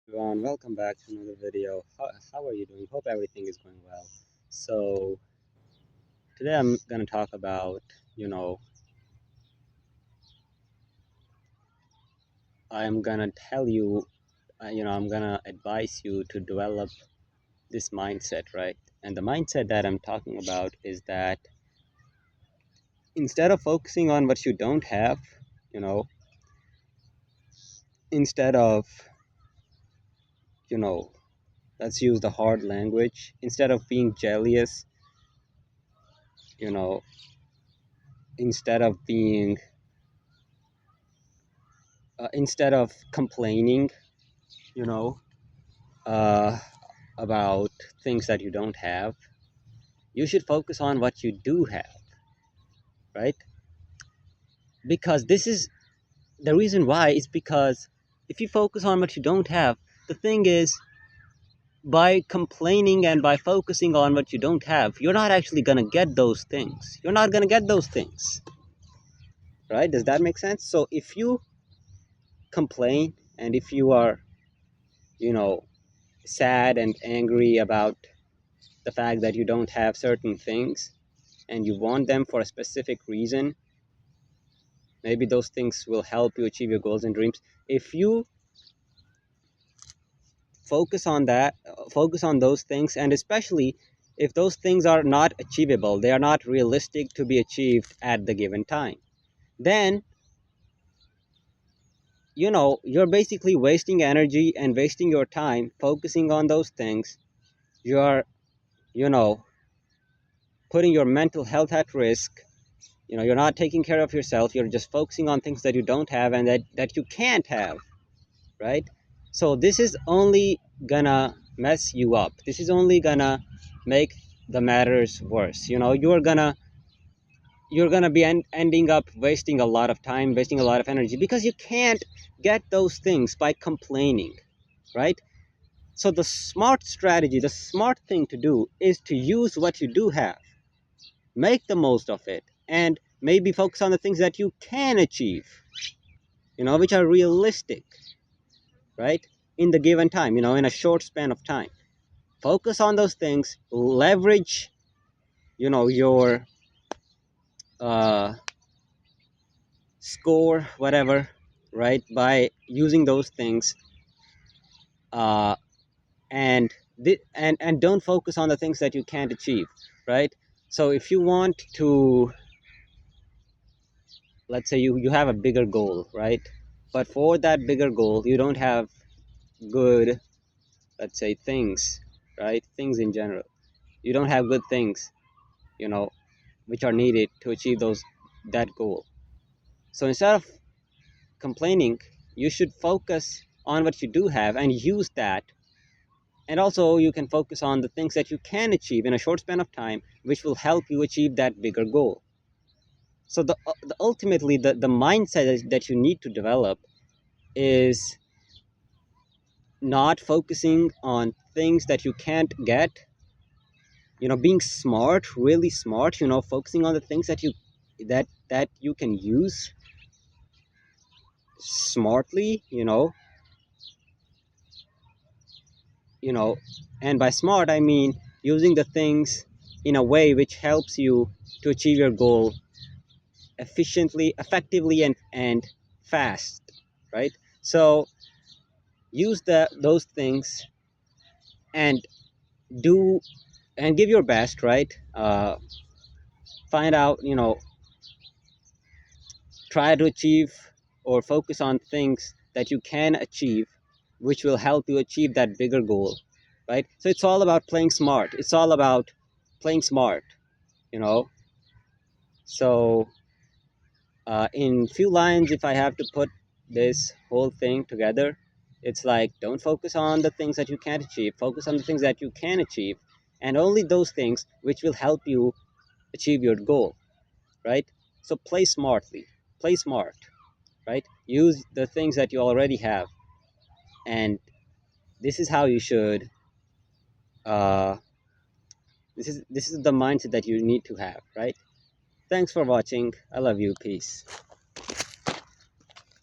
Everyone, welcome back to another video. How are you doing? Hope everything is going well. So today I'm gonna talk about, you know, I'm gonna tell you, I'm gonna advise you to develop this mindset, right? And the mindset that I'm talking about is that instead of focusing on what you don't have, you know, instead of, you know, let's use the hard language, instead of being jealous, you know, instead of complaining, you know, uh, about things that you don't have, you should focus on what you do have, right? Because this is the reason why is because if you focus on what you don't have, the thing is, by complaining and by focusing on what you don't have, you're not actually going to get those things. You're not going to get those things, right? Does that make sense? So if you complain and if you are, you know, sad and angry about the fact that you don't have certain things and you want them for a specific reason, maybe those things will help you achieve your goals and dreams. If you focus on that, focus on those things, and especially if those things are not achievable, they are not realistic to be achieved at the given time, then you're basically wasting energy and wasting your time focusing on those things. You're, you know, putting your mental health at risk. You're not taking care of yourself. You're just focusing on things that you don't have and that you can't have, right? So this is only gonna mess you up. This is only gonna make the matters worse. You're gonna be ending up wasting a lot of time, wasting a lot of energy, because you can't get those things by complaining, right? So the smart strategy, the smart thing to do is to use what you do have, make the most of it, and maybe focus on the things that you can achieve, which are realistic, right? In the given time, in a short span of time. Focus on those things, leverage, your uh, score, whatever, right? By using those things, uh, and don't focus on the things that you can't achieve, right? So if you want to, let's say you have a bigger goal, right? But for that bigger goal, you don't have good, let's say, things, right? Things in general. You don't have good things, you know, which are needed to achieve that goal. So instead of complaining, you should focus on what you do have and use that. And also you can focus on the things that you can achieve in a short span of time, which will help you achieve that bigger goal. So the ultimately the mindset that you need to develop is not focusing on things that you can't get, being smart, really smart, focusing on the things that you can use smartly, you know and by smart I mean using the things in a way which helps you to achieve your goal efficiently, effectively, and fast, right? So use those things and do and give your best, right? Find out, try to achieve or focus on things that you can achieve, which will help you achieve that bigger goal, right? So it's all about playing smart. It's all about playing smart, you know. So in few lines, if I have to put this whole thing together, it's like, don't focus on the things that you can't achieve. Focus on the things that you can achieve, and only those things which will help you achieve your goal, right? So play smartly, play smart, right? Use the things that you already have, and this is how you should. Uh, this is the mindset that you need to have, right? Thanks for watching. I love you. Peace.